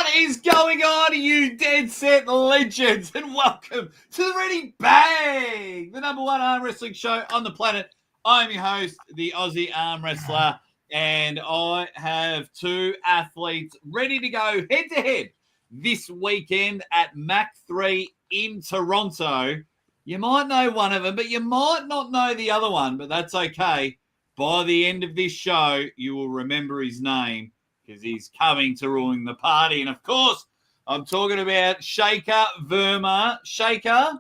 What is going on, you dead set legends? And welcome to the Ready Bang, the number one arm wrestling show on the planet. I'm your host, the Aussie Arm Wrestler, and I have two athletes ready to go head to head this weekend at Mac 3 in Toronto. You might know one of them, but you might not know the other one, but that's okay. By the end of this show, you will remember his name because he's coming to ruin the party. And, of course, I'm talking about Shekhar Verma. Shekhar,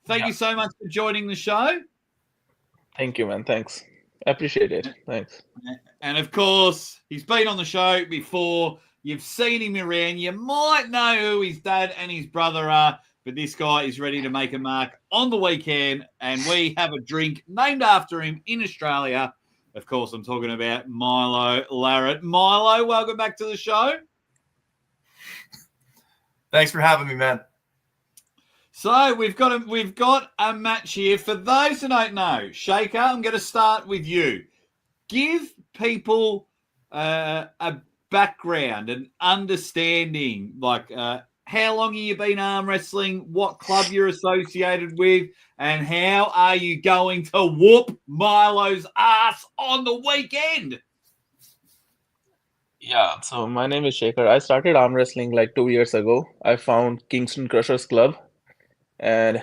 thank you so much for joining the show. Thank you, man. Thanks. I appreciate it. Thanks. And, of course, he's been on the show before. You've seen him around. You might know who his dad and his brother are, but this guy is ready to make a mark on the weekend, and we have a drink named after him in Australia. Of course, I'm talking about Milo Larratt. Milo, welcome back to the show. Thanks for having me, man. So we've got a match here. For those who don't know, Shekhar, I'm going to start with you. Give people a background, an understanding, like how long have you been arm wrestling, what club you're associated with, and how are you going to whoop Milo's ass on the weekend? Yeah, so my name is Shekhar. I started arm wrestling like 2 years ago. I found Kingston Crushers Club, and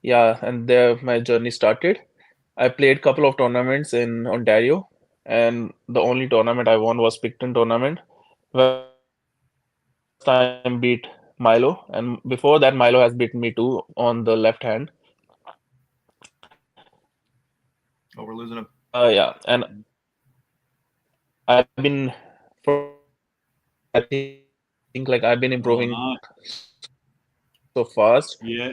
there my journey started. I played a couple of tournaments in Ontario, and the only tournament I won was Picton tournament, where time beat Milo, and before that Milo has beaten me too on the left hand. Oh, we're losing him. Yeah, and I've been I think like I've been improving so fast. Yeah.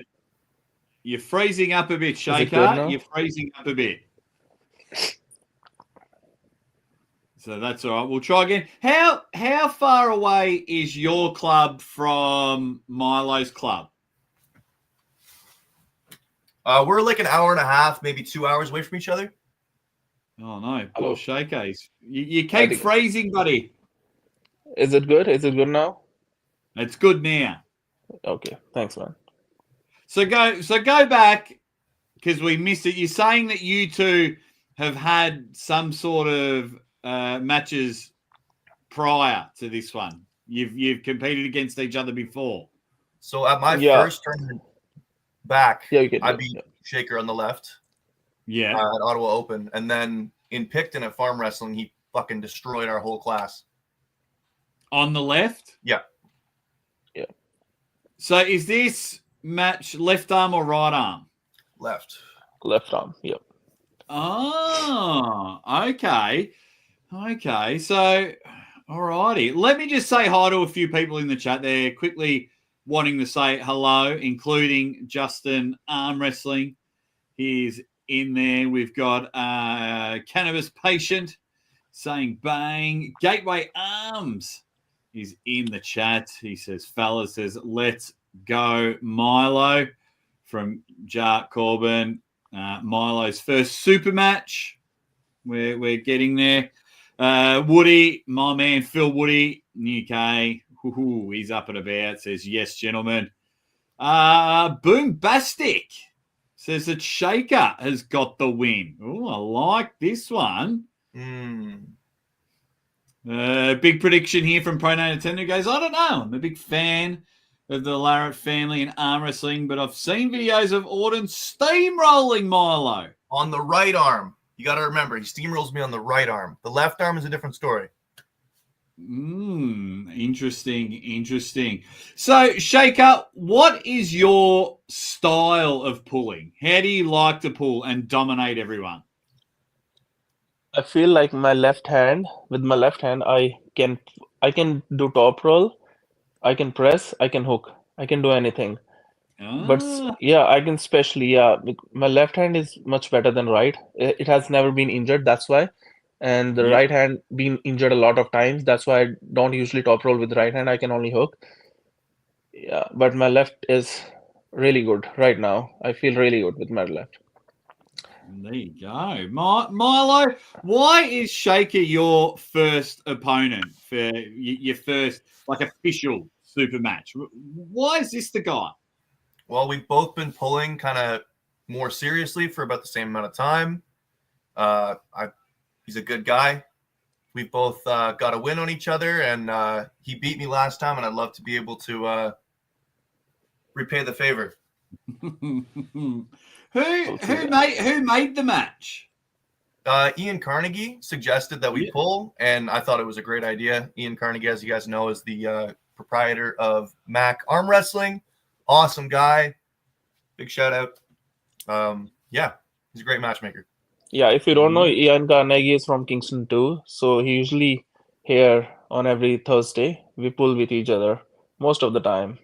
You're freezing up a bit, Is it good Shekhar. now? You're freezing up a bit. So that's all right. We'll try again. How far away is your club from Milo's club? We're like an hour and a half, maybe 2 hours away from each other. Oh, no. Hello. Poor Shekhar. You I keep think- freezing, buddy. Is it good? Is it good now? It's good now. Okay, thanks, man. So go back because we missed it. You're saying that you two have had some sort of matches prior to this one. You've competed against each other before. So at my Yeah. first tournament back, Yeah, you can. I beat Shaker on the left Yeah. at Ottawa Open. And then in Picton at Farm Wrestling, he fucking destroyed our whole class. On the left? Yeah. So is this match left arm or right arm? Left. Left arm. Yep. Oh, okay. Okay. So, all righty. Let me just say hi to a few people in the chat there, quickly wanting to say hello, including Justin Arm Wrestling. He's in there. We've got Cannabis Patient saying bang. Gateway Arms is in the chat. He says, fellas, says, let's go, Milo, from Jart Corbin. Milo's first super match. We're getting there. Woody, my man Phil Woody, UK. He's up and about. Says, yes, gentlemen. Boombastic says that Shekhar has got the win. Oh, I like this one. Big prediction here from Pro Nintendo goes, I don't know. I'm a big fan of the Larratt family in arm wrestling, but I've seen videos of Orton steamrolling Milo. On the right arm. You got to remember, he steamrolls me on the right arm. The left arm is a different story. Interesting. So, Shekhar, what is your style of pulling? How do you like to pull and dominate everyone? I feel like with my left hand, I can do top roll, I can press, I can hook, I can do anything. But I can especially my left hand is much better than right. It has never been injured, that's why. And the right hand been injured a lot of times. That's why I don't usually top roll with the right hand. I can only hook. Yeah, but my left is really good right now. I feel really good with my left. There you go. Milo, why is Shekhar your first opponent for your first, like, official Supermatch. Why is this the guy? Well, we've both been pulling kind of more seriously for about the same amount of time. He's a good guy. We both got a win on each other, and he beat me last time, and I'd love to be able to repay the favor. Who made the match? Ian Carnegie suggested that we pull, and I thought it was a great idea. Ian Carnegie, as you guys know, is the proprietor of Mac Arm Wrestling. Awesome guy. Big shout out. Yeah, he's a great matchmaker. Yeah, if you don't know, Ian Carnegie is from Kingston too. So he usually here on every Thursday. We pull with each other most of the time.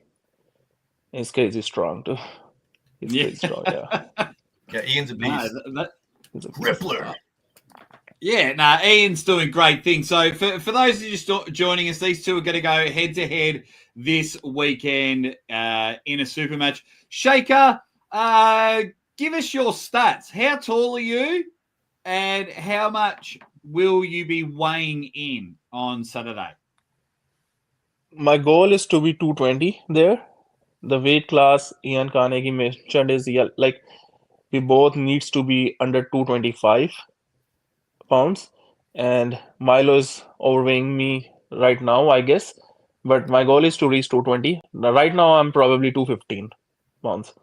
He's crazy strong too. He's crazy strong, yeah. Yeah, Ian's a beast. He's a Crippler. Yeah, Ian's doing great things. So for those of you just joining us, these two are going to go head-to-head this weekend in a super match. Shekhar, give us your stats. How tall are you, and how much will you be weighing in on Saturday? My goal is to be 220 there. The weight class Ian Carnegie mentioned is like we both needs to be under 225 pounds, and Milo is overweighing me right now, I guess. But my goal is to reach 220. Now, right now, I'm probably 215 pounds.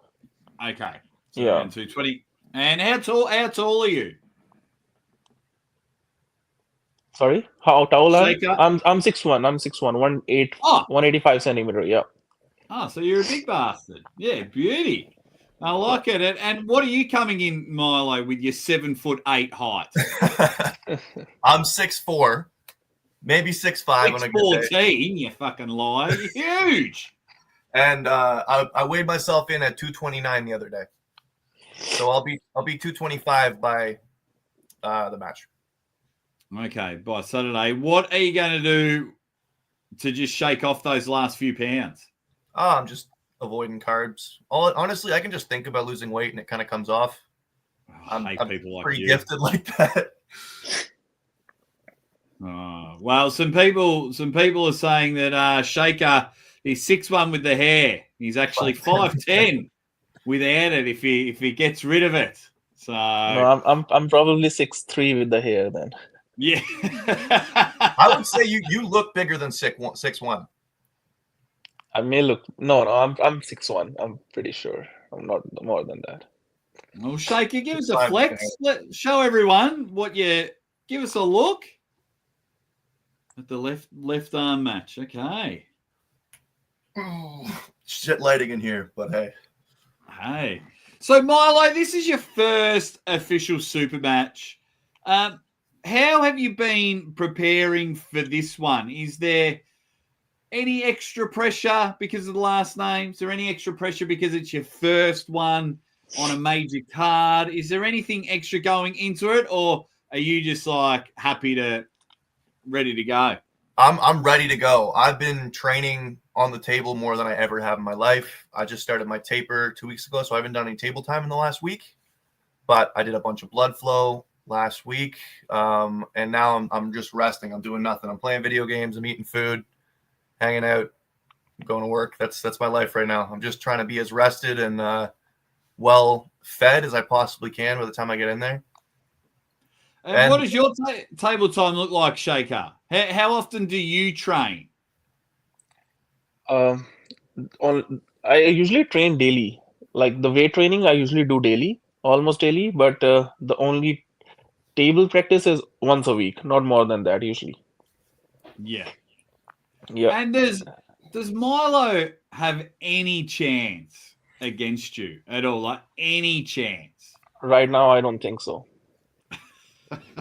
Okay. So Yeah. 220. And how tall are you? Sorry? How tall am Shekhar? I? I'm 6'1". I'm 6'1", 185 centimeter. Yeah. Oh, so you're a big bastard. Yeah, beauty. I like it. And what are you coming in, Milo, with your 7'8" height? I'm 6'4", maybe 6'5" on a good day. 6'14", you fucking liar. You're huge. And I weighed myself in at 229 the other day. So I'll be 225 by the match. Okay, by Saturday. What are you going to do to just shake off those last few pounds? Oh, I'm just avoiding carbs. Honestly, I can just think about losing weight and it kind of comes off. I'm people like pretty you. gifted like that. Oh, well, some people are saying that Shekhar is 6'1" with the hair. He's actually 5'10" without it if he gets rid of it. So No, I'm probably 6'3" with the hair then. Yeah. I would say you look bigger than 6'1". I may look no, I'm 6'1". I'm pretty sure. I'm not more than that. Well, Shekhar, give us a flex. Show everyone what you give us a look at the left arm match. Okay. Shit lighting in here, but hey. Hey. So Milo, this is your first official super match. How have you been preparing for this one? Is there any extra pressure because of the last name? Is there any extra pressure because it's your first one on a major card? Is there anything extra going into it, or are you just like ready to go? I'm ready to go. I've been training on the table more than I ever have in my life. I just started my taper 2 weeks ago, so I haven't done any table time in the last week. But I did a bunch of blood flow last week, and now I'm just resting. I'm doing nothing. I'm playing video games. I'm eating food, hanging out, going to work. That's my life right now. I'm just trying to be as rested and well fed as I possibly can by the time I get in there. And what does your table time look like, Shekhar? How often do you train? I usually train daily. Like the weight training, I usually do daily, almost daily. But the only table practice is once a week, not more than that usually. Yeah. Yeah. And does Milo have any chance against you at all? Like any chance? Right now, I don't think so.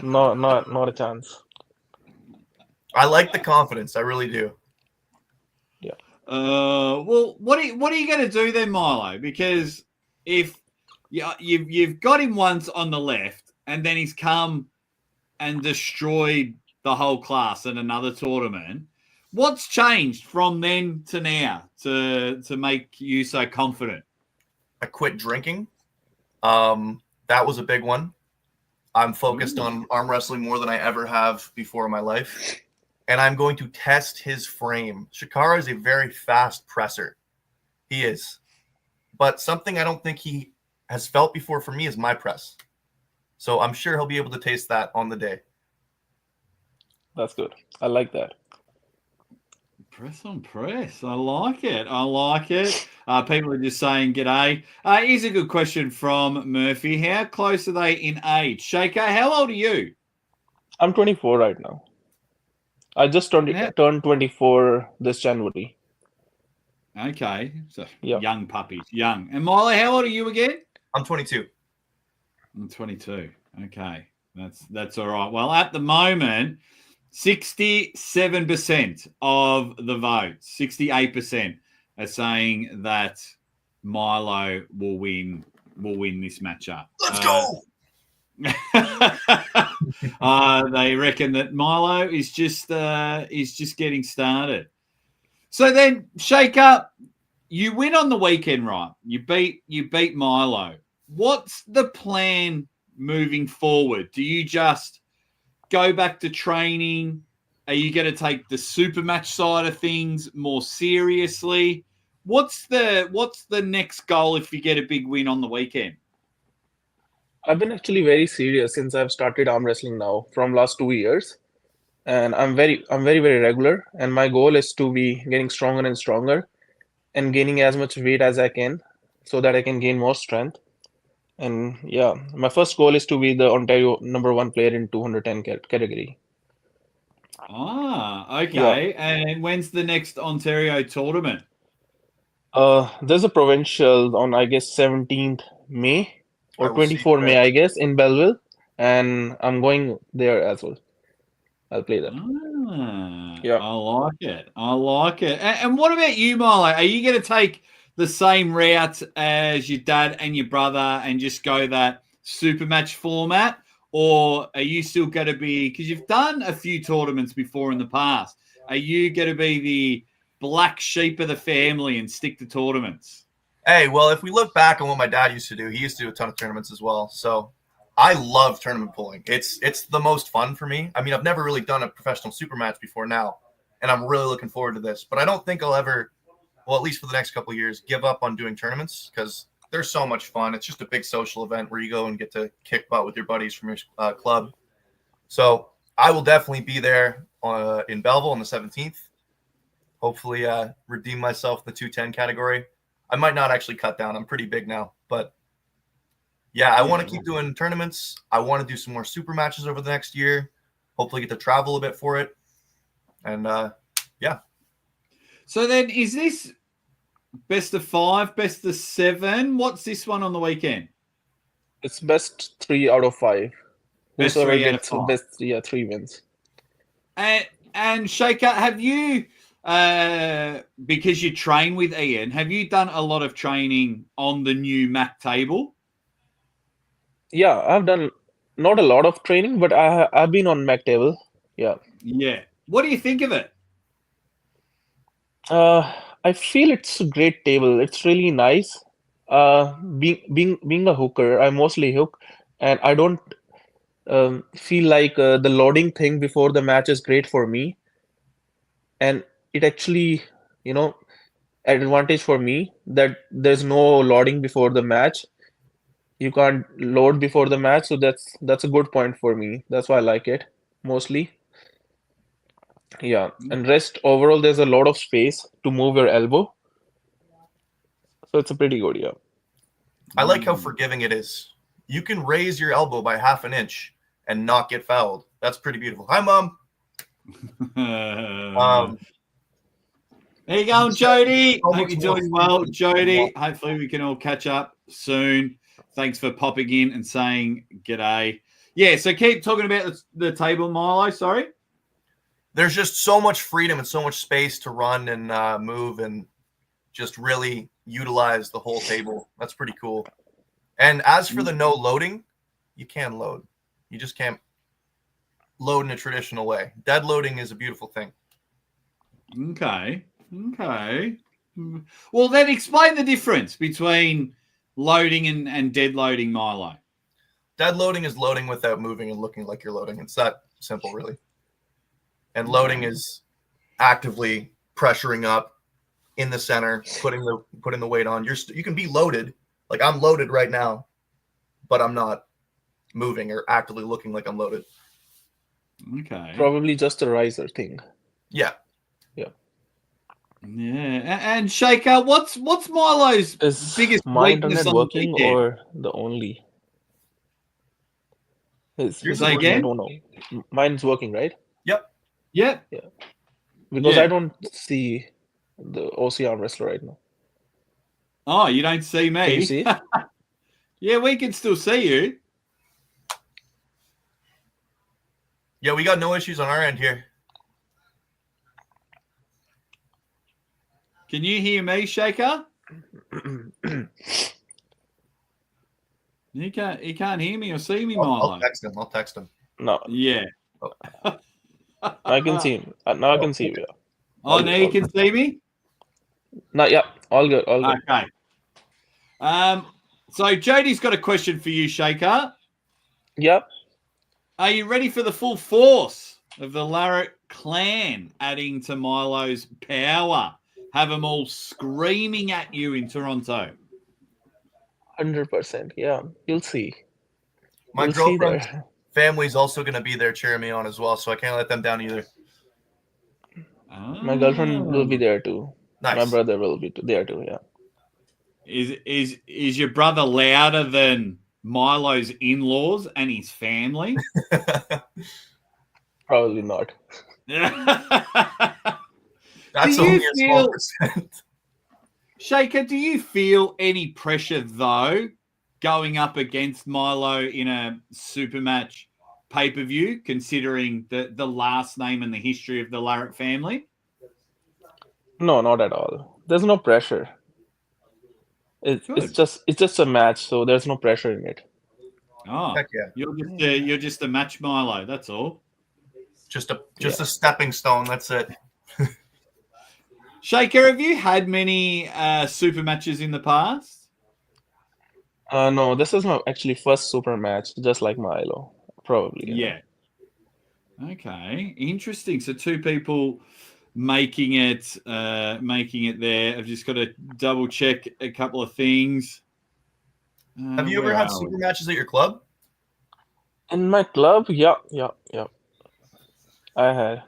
No, not a chance. I like the confidence. I really do. Yeah. Well, what are you going to do then, Milo? Because if you've got him once on the left, and then he's come and destroyed the whole class in another tournament, what's changed from then to now to make you so confident? I quit drinking. That was a big one. I'm focused on arm wrestling more than I ever have before in my life. and I'm going to test his frame. Shekhar is a very fast presser. He is. But something I don't think he has felt before for me is my press. So I'm sure he'll be able to taste that on the day. That's good. I like that. Press on press. I like it. I like it. People are just saying g'day. Here's a good question from Murphy. How close are they in age? Shekhar, how old are you? I'm 24 right now. I just turned 24 this January. Okay. So Yeah. young puppies. Young. And Milo, how old are you again? I'm 22. I'm 22. Okay. That's all right. Well, at the moment, 67% of the votes, 68% are saying that Milo will win this matchup. Let's go. They reckon that Milo is just getting started. So then, Shekhar, you win on the weekend, right? You beat Milo. What's the plan moving forward? Do you just go back to training? Are you going to take the Supermatch side of things more seriously? What's the next goal if you get a big win on the weekend? I've been actually very serious since I've started arm wrestling now from last 2 years, and I'm very very regular. And my goal is to be getting stronger and stronger, and gaining as much weight as I can, so that I can gain more strength. And yeah, my first goal is to be the Ontario #1 player in 210 category. Okay. Yeah. And when's the next Ontario tournament? There's a provincial on, I guess, 17th May or I will see 24 you May, there. I guess, in Belleville, and I'm going there as well. I'll play that. Yeah. I like it. I like it. And what about you, Milo? Are you going to take the same route as your dad and your brother and just go that super match format? Or are you still going to be, because you've done a few tournaments before in the past, are you going to be the black sheep of the family and stick to tournaments? Hey, well, if we look back on what my dad used to do, he used to do a ton of tournaments as well. So I love tournament pulling. It's the most fun for me. I mean, I've never really done a professional super match before now, and I'm really looking forward to this. But I don't think I'll ever, well, at least for the next couple of years, give up on doing tournaments because they're so much fun. It's just a big social event where you go and get to kick butt with your buddies from your club. So I will definitely be there in Belleville on the 17th. Hopefully redeem myself in the 210 category. I might not actually cut down. I'm pretty big now. But, yeah, I want to keep doing tournaments. I want to do some more super matches over the next year. Hopefully get to travel a bit for it. And, yeah. So then is this best of 5, best of 7? What's this one on the weekend? It's best 3 out of 5. Best Whosoever 3 out of gets 5. best, 3 wins. And Shekhar, have you, because you train with Ian, have you done a lot of training on the new Mac table? Yeah, I've done not a lot of training, but I've been on Mac table. Yeah. Yeah. What do you think of it? I feel it's a great table. It's really nice. Being a hooker, I mostly hook, and I don't feel like the loading thing before the match is great for me. And it actually, advantage for me that there's no loading before the match. You can't load before the match, so that's a good point for me. That's why I like it mostly. Yeah, and rest overall, there's a lot of space to move your elbow, so it's a pretty good. Yeah. I like how forgiving it is. You can raise your elbow by half an inch and not get fouled. That's pretty beautiful. Hi, Mom. There you go, Jody. So Hope much you're more doing well, freedom. Jody. Hopefully we can all catch up soon. Thanks for popping in and saying g'day. Yeah, so keep talking about the table, Milo. Sorry. There's just so much freedom and so much space to run and move and just really utilize the whole table. That's pretty cool. And as for the no loading, you can load. You just can't load in a traditional way. Dead loading is a beautiful thing. Okay. Well, then explain the difference between loading and dead loading, Milo. Dead loading is loading without moving and looking like you're loading. It's that simple, really. and loading is actively pressuring up in the center, putting the weight on. You can be loaded, like I'm loaded right now, but I'm not moving or actively looking like I'm loaded. Okay. Probably just a riser thing. Yeah. And Shekhar, what's Milo's Is biggest my weakness internet on the working weekend? or the only? His Say working, again? I don't know. Mine's working, right? Yep. Yeah. Because Yeah. I don't see the OC ArmWrestler right now. Oh, you don't see me? Can you see? Yeah, we can still see you. Yeah, we got no issues on our end here. Can you hear me, Shekhar? He can't hear me or see me, Milo. I'll text him. No, Yeah. Oh. I can see him. Now I can see you. Yeah. Oh, now you can see me? No, yeah, all good, all good. Okay. So Jody's got a question for you, Shekhar. Yep. Are you ready for the full force of the Larratt clan adding to Milo's power? Have them all screaming at you in Toronto. 100%. Yeah, you'll see. My You'll see girlfriend's there. family's also going to be there cheering me on as well, so I can't let them down either. My girlfriend will be there too. Nice. My brother will be there too. Yeah. Is your brother louder than Milo's in-laws and his family? Probably not. That's only a small percent. Shekhar, do you feel any pressure, though, going up against Milo in a Supermatch pay-per-view, considering the last name and the history of the Larratt family? No, not at all. There's no pressure. It's just a match, so there's no pressure in it. Oh, heck yeah! You're just a match Milo. That's all. Just a stepping stone. That's it. Shekhar, have you had many super matches in the past? No, this is my actually first super match, just like Milo, probably. Yeah. Okay, interesting. So two people making it there. I've just got to double check a couple of things. Have you ever had super matches at your club? In my club, yeah. I had.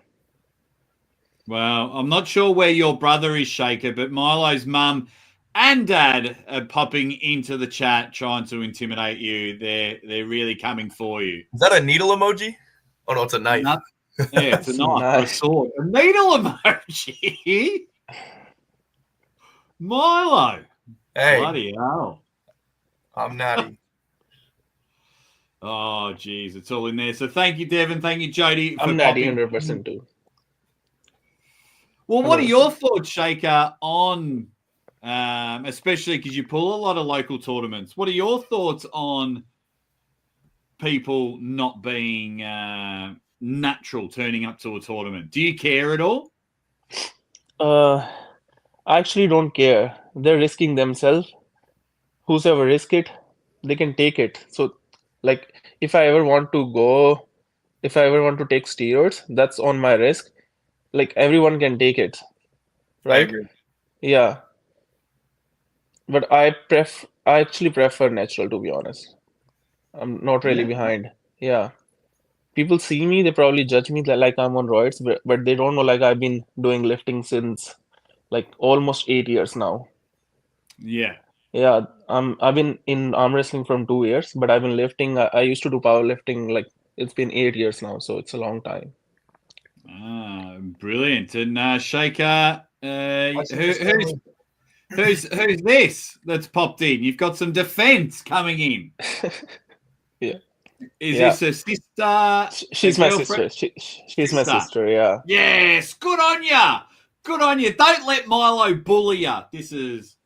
Well, I'm not sure where your brother is, Shekhar, but Milo's mum and dad are popping into the chat trying to intimidate you. They're really coming for you. Is that a needle emoji? Oh no, it's a knife. Yeah, it's a knife or a sword. A needle emoji. Milo. Hey. Bloody hell. I'm natty. Oh, geez, it's all in there. So thank you, Devin. Thank you, Jody. For I'm natty popping. 100% too. Well, what are your thoughts, Shekhar, on, especially because you pull a lot of local tournaments, what are your thoughts on people not being natural turning up to a tournament? Do you care at all? I actually don't care. They're risking themselves. Whosoever risk it, they can take it. So, like, if I ever want to take steroids, that's on my risk. Like, everyone can take it, right? I agree. Yeah. But I actually prefer natural, to be honest. I'm not really behind. Yeah. People see me, they probably judge me like I'm on roids, but they don't know like I've been doing lifting since like almost 8 years now. Yeah. Yeah, I've been in arm wrestling from 2 years, but I've been lifting. I used to do powerlifting like it's been 8 years now, so it's a long time. Ah, brilliant. And Shekhar, who's this that's popped in? You've got some defense coming in. Yeah. Is this a sister? She's my sister. She's my sister. Yeah. Yes. Good on ya. Good on you. Don't let Milo bully ya. This is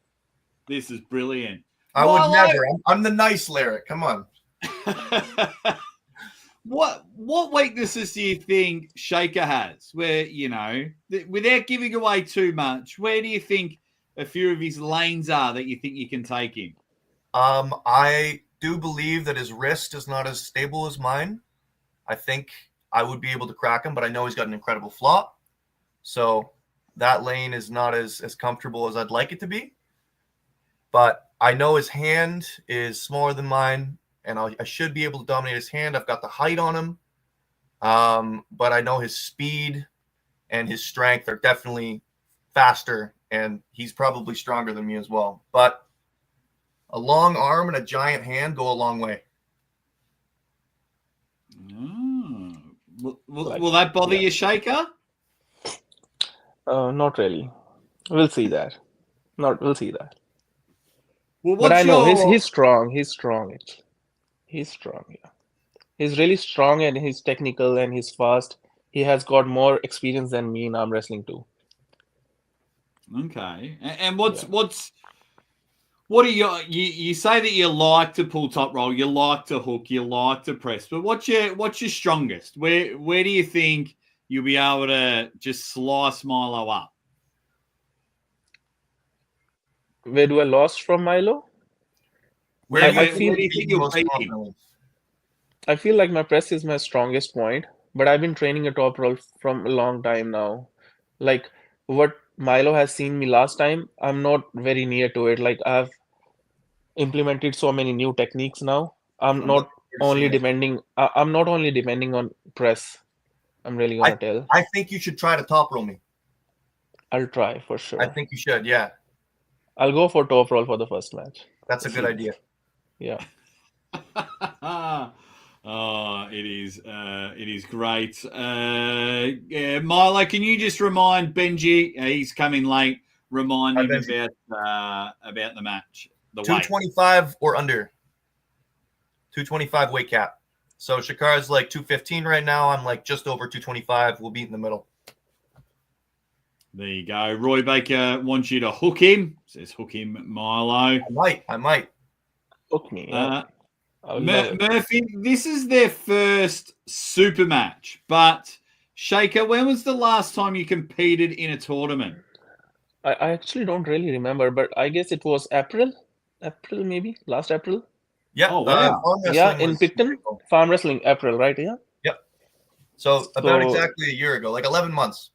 brilliant. I would never. I'm the nice Larratt. Come on. What weaknesses do you think Shekhar has? Where without giving away too much, where do you think a few of his lanes are that you think you can take him? I do believe that his wrist is not as stable as mine. I think I would be able to crack him, but I know he's got an incredible flop. So that lane is not as comfortable as I'd like it to be. But I know his hand is smaller than mine, and I should be able to dominate his hand. I've got the height on him. But I know his speed and his strength are definitely faster, and he's probably stronger than me as well. But a long arm and a giant hand go a long way. Will that bother you, Shekhar? Not really. We'll see that. We'll see that. Well, But I know he's strong. He's strong. He's strong. Yeah. He's really strong, and he's technical, and he's fast. He has got more experience than me in arm wrestling too. Okay. And what are you say that you like to pull top roll, you like to hook, you like to press, but what's your strongest? Where do you think you'll be able to just slice Milo up? Where do I lost from Milo? Where do you think you'll most confidently? I feel like my press is my strongest point, but I've been training a top roll from a long time now. Like what Milo has seen me last time, I'm not very near to it. Like I've implemented so many new techniques now. I'm not only depending on press. I'm really gonna tell. I think you should try to top roll me. I'll try for sure. I think you should, yeah. I'll go for top roll for the first match. That's a good idea. Yeah. Oh, it is great. Yeah, Milo, can you just remind Benji? He's coming late. Remind him about the match. The 225 or under. 225 weight cap. So Shekhar's like 215 right now. I'm like just over 225. We'll be in the middle. There you go. Roy Baker wants you to hook him. Says hook him, Milo. I might. Hook me. Murphy, this is their first super match. But Shekhar, when was the last time you competed in a tournament? I actually don't really remember, but I guess it was April maybe, last April. Yeah. Oh, wow. In Picton, farm wrestling, April, right? Yeah. Yep. So about exactly a year ago, like 11 months.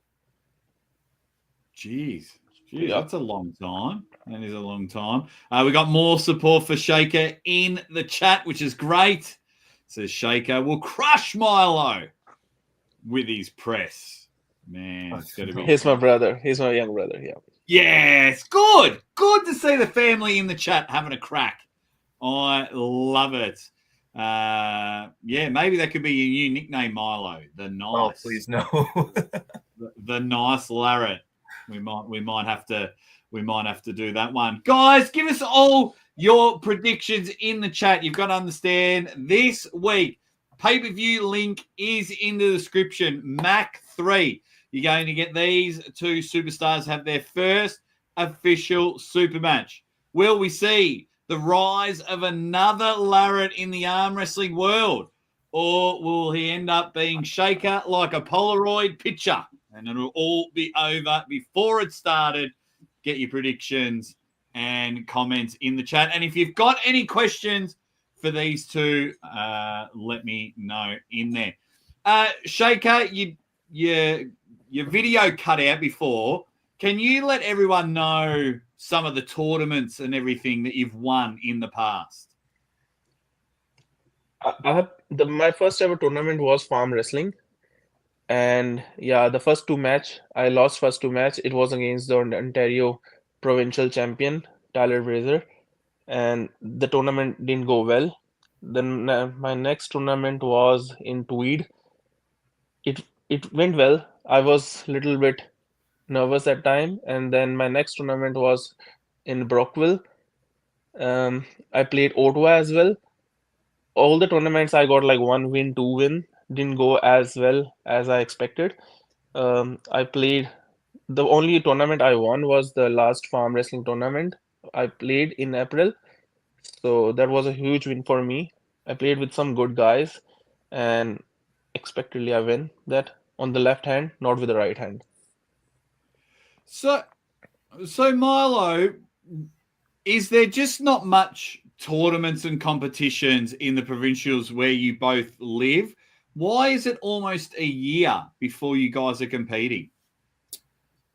Jeez, that's a long time. That is a long time. We got more support for Shekhar in the chat, which is great. Says Shekhar will crush Milo with his press. Man, it's going to be. He's my brother. He's my young brother. Yeah. Yes, good. Good to see the family in the chat having a crack. I love it. Yeah, maybe that could be your new nickname, Milo. The nice. Oh, please no. the nice Larratt. We might have to do that one. Guys, give us all your predictions in the chat. You've got to understand this week, pay-per-view link is in the description. Mac 3. You're going to get these two superstars have their first official super match. Will we see the rise of another Larratt in the arm wrestling world? Or will he end up being Shekhar like a Polaroid picture? And it'll all be over before it started. Get your predictions and comments in the chat. And if you've got any questions for these two, let me know in there. Shekhar, your video cut out before. Can you let everyone know some of the tournaments and everything that you've won in the past? My first ever tournament was farm wrestling. And yeah, the first two match, I lost first two match. It was against the Ontario provincial champion, Tyler Fraser. And the tournament didn't go well. Then my next tournament was in Tweed. It went well. I was a little bit nervous at time. And then my next tournament was in Brockville. I played Ottawa as well. All the tournaments I got like 1 win, 2 win. Didn't go as well as I expected. I played the only tournament I won was the last farm wrestling tournament I played in April. So that was a huge win for me. I played with some good guys and expectedly I win that on the left hand, not with the right hand. So Milo, is there just not much tournaments and competitions in the provincials where you both live? Why is it almost a year before you guys are competing?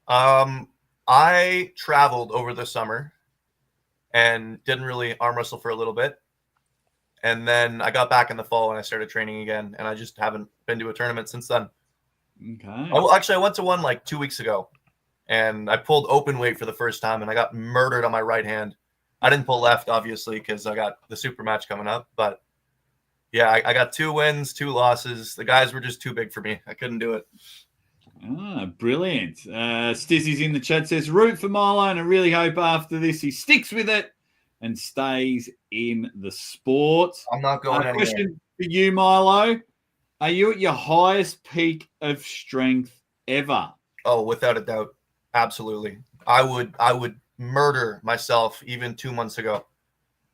I traveled over the summer and didn't really arm wrestle for a little bit. And then I got back in the fall and I started training again. And I just haven't been to a tournament since then. Okay. I went to one like 2 weeks ago. And I pulled open weight for the first time. And I got murdered on my right hand. I didn't pull left, obviously, because I got the Supermatch coming up. But yeah, I got 2 wins, 2 losses. The guys were just too big for me. I couldn't do it. Brilliant. Stizzy's in the chat, says, root for Milo, and I really hope after this he sticks with it and stays in the sport. I'm not going anywhere. Question for you, Milo. Are you at your highest peak of strength ever? Oh, without a doubt. Absolutely. I would murder myself even 2 months ago.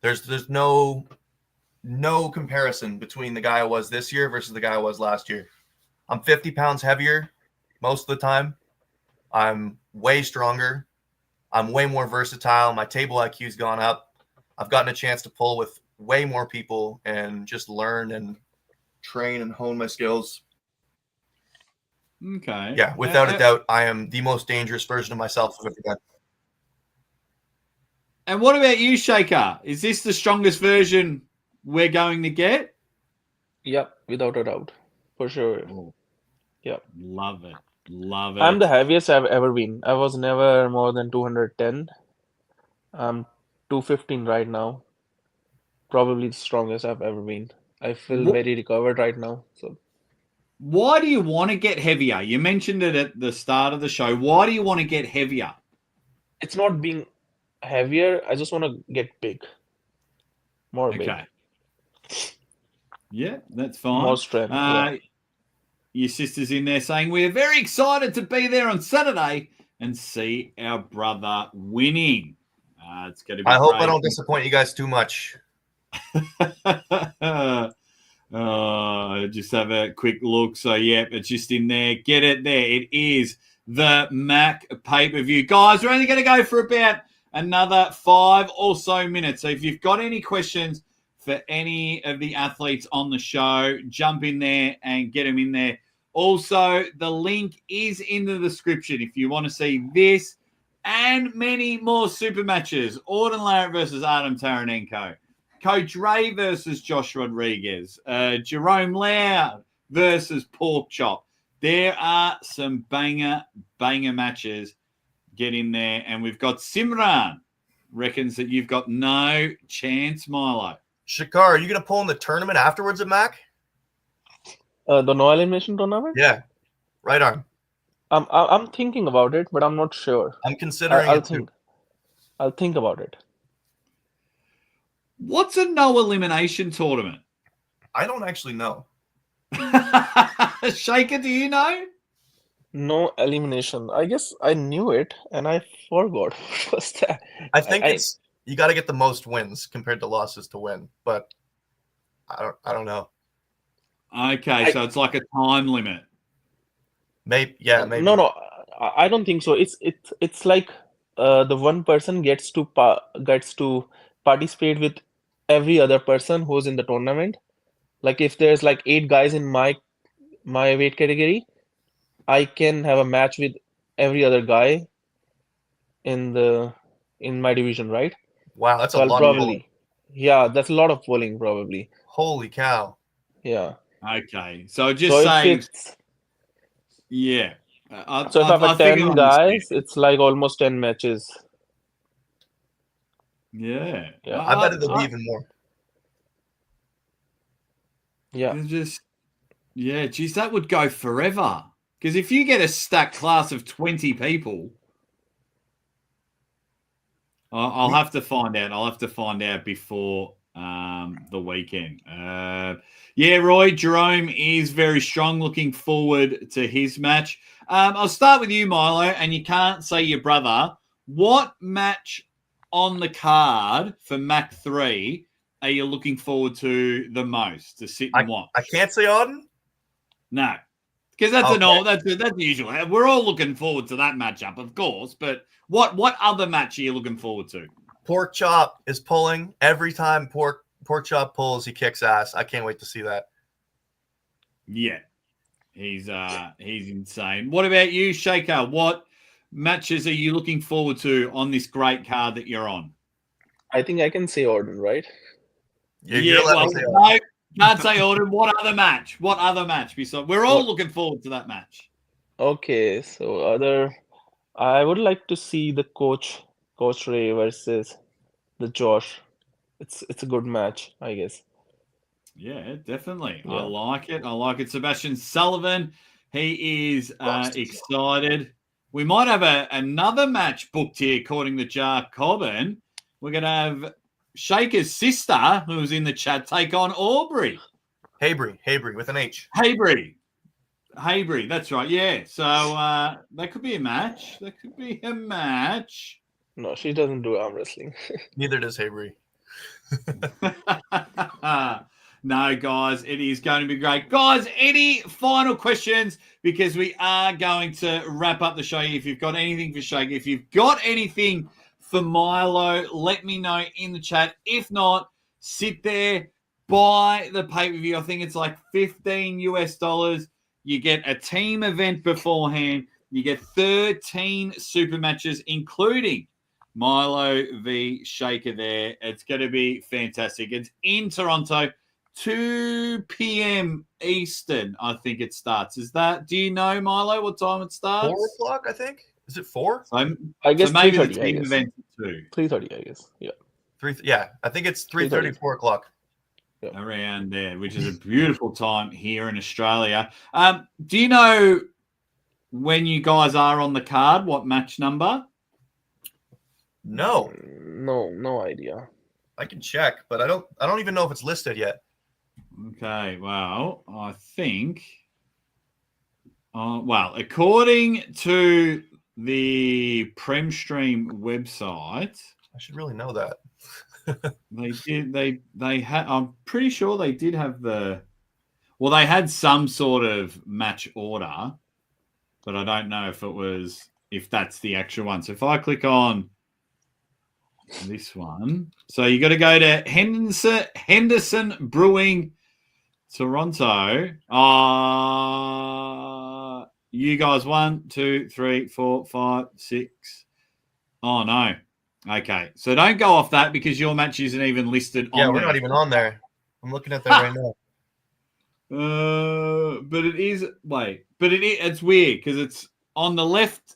There's no comparison between the guy I was this year versus the guy I was last year. I'm 50 pounds heavier most of the time. I'm way stronger. I'm way more versatile. My table IQ's gone up. I've gotten a chance to pull with way more people and just learn and train and hone my skills. Okay. Yeah, without a doubt, I am the most dangerous version of myself I've ever been. And what about you, Shekhar? Is this the strongest version we're going to get? Yeah, without a doubt. For sure. Yeah. Love it. Love it. I'm the heaviest I've ever been. I was never more than 210. I'm 215 right now. Probably the strongest I've ever been. I feel very recovered right now. So why do you want to get heavier? You mentioned it at the start of the show. Why do you want to get heavier? it's not being heavier. I just want to get big. More big. Okay. Yeah, that's fine. More strength. Yeah. Your sister's in there saying, we're very excited to be there on Saturday and see our brother winning. It's going to be I hope great. I don't disappoint you guys too much. Just have a quick look. So, yeah, it's just in there. Get it there. It is the Mac pay-per-view. Guys, we're only going to go for about another 5 or so minutes. So if you've got any questions for any of the athletes on the show, jump in there and get them in there. Also, the link is in the description if you want to see this and many more super matches. Auden Larratt versus Artem Taranenko. Coach Ray versus Josh Rodriguez. Jerome Lau versus Pork Chop. There are some banger matches. Get in there. And we've got Simran reckons that you've got no chance, Milo. Shekhar, are you going to pull in the tournament afterwards at Mac? The no elimination tournament? Yeah. Right arm. I'm thinking about it, but I'm not sure. I'm considering I'll it think. too. I'll think about it. What's a no elimination tournament? I don't actually know. Shaker, do you know? No elimination. I guess I knew it and I forgot. What was that? I think it's you got to get the most wins compared to losses to win, but I don't know. Okay, so it's like a time limit. Maybe. No, I don't think so. It's like the one person gets to participate with every other person who's in the tournament. Like if there's like 8 guys in my weight category, I can have a match with every other guy in my division, right? Wow, that's So a I'll lot of bowling. Yeah, that's a lot of bowling probably. Holy cow. Yeah. Okay, so just So if saying, it's yeah. so if I have think 10 I guys, it's like almost 10 matches. Yeah. Yeah. I bet it'll be even more. Yeah. Geez, that would go forever. Because if you get a stacked class of 20 people, I'll have to find out. I'll have to find out before the weekend. Roy, Jerome is very strong. Looking forward to his match. I'll start with you, Milo, and you can't say your brother. What match on the card for Mac 3 are you looking forward to the most to sit and watch? I can't say Auden? No. Because that's that's usual. We're all looking forward to that matchup, of course. But what other match are you looking forward to? Pork Chop is pulling. Every time Pork Chop pulls, he kicks ass. I can't wait to see that. Yeah, he's insane. What about you, Shaker? What matches are you looking forward to on this great card that you're on? I think I can say Orton, right? You're Well, allowed to say no, can't say Orton. What other match? What other match? Besides, we're all What? looking forward to that match. Okay, so I would like to see the Coach Ray versus the Josh. It's a good match, I guess. Yeah, definitely. I Yeah. like it. I like it. Sebastian Sullivan, he is excited. We might have another match booked here, according to Jar Cobbin. We're going to have Shaker's sister, who was in the chat, take on Aubrey. Haybury with an H. Haybury, that's right. Yeah. So that could be a match. No, she doesn't do arm wrestling. Neither does Haybury. No, guys, it is going to be great. Guys, any final questions? Because we are going to wrap up the show. If you've got anything for Shaker, if you've got anything for Milo, let me know in the chat. If not, sit there, buy the pay-per-view. I think it's like $15 US. You get a team event beforehand. You get 13 super matches, including Milo v. Shaker there. It's going to be fantastic. It's in Toronto, 2 p.m. Eastern, I think it starts. Do you know, Milo, what time it starts? 4 o'clock, I think. Is it 4? I guess maybe the 3:30, I team guess. event at 2. 3:30, I guess. Yeah. 3. Yeah, I think it's 3:30, 4 o'clock. Yeah. Around there, which is a beautiful time here in Australia. Do you know when you guys are on the card, what match number? No. No idea. I can check, but I don't even know if it's listed yet. Okay, well, I think according to the Premstream website, I should really know that. they had, I'm pretty sure they did have they had some sort of match order, but I don't know if that's the actual one. So if I click on this one, so you got to go to Henderson Brewing, Toronto. You guys 1, 2, 3, 4, 5, 6. Oh no. Okay, so don't go off that because your match isn't even listed on. Yeah, we're not even on there. I'm looking at that right now. But it is. Wait, but it's weird because it's on the left.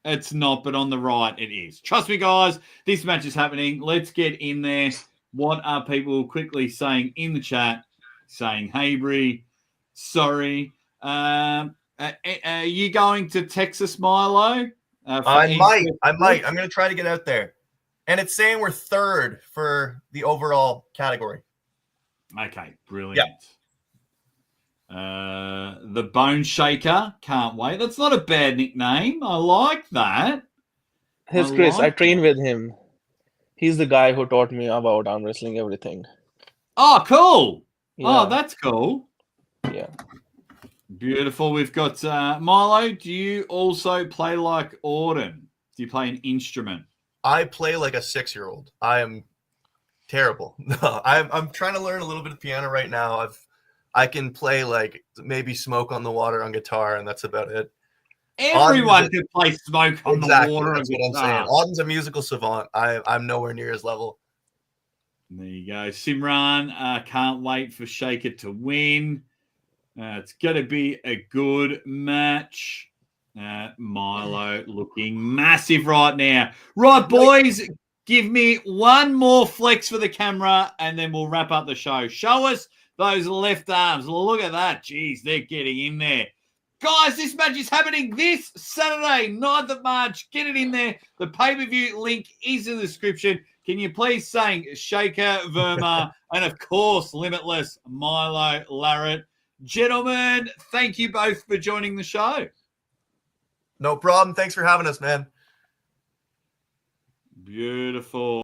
It's not, but on the right it is. Trust me, guys. This match is happening. Let's get in there. What are people quickly saying in the chat? Saying Haybury. Sorry. Are you going to Texas, Milo? I might. I'm going to try to get out there. And it's saying we're 3rd for the overall category. Okay, brilliant. The Bone Shaker. Can't wait. That's not a bad nickname. I like that. Here's Chris. I trained with him. He's the guy who taught me about arm wrestling, everything. Oh, cool. Yeah. Oh, that's cool. Yeah. Beautiful. We've got Milo. Do you also play like Orton? Do you play an instrument? I play like a 6-year-old. I am terrible. No, I'm trying to learn a little bit of piano right now. I can play like maybe Smoke on the Water on guitar, and that's about it. Everyone can play Smoke on the Water. That's what I'm saying. Audin's a musical savant. I'm nowhere near his level. There you go. Simran, can't wait for Shaker to win. It's going to be a good match. Milo looking massive right now. Right, boys, give me one more flex for the camera, and then we'll wrap up the show. Show us those left arms. Look at that. Jeez, they're getting in there. Guys, this match is happening this Saturday, 9th of March. Get it in there. The pay-per-view link is in the description. Can you please sing Shekhar Verma and, of course, Limitless Milo Larratt? Gentlemen, thank you both for joining the show. No problem. Thanks for having us, man. Beautiful.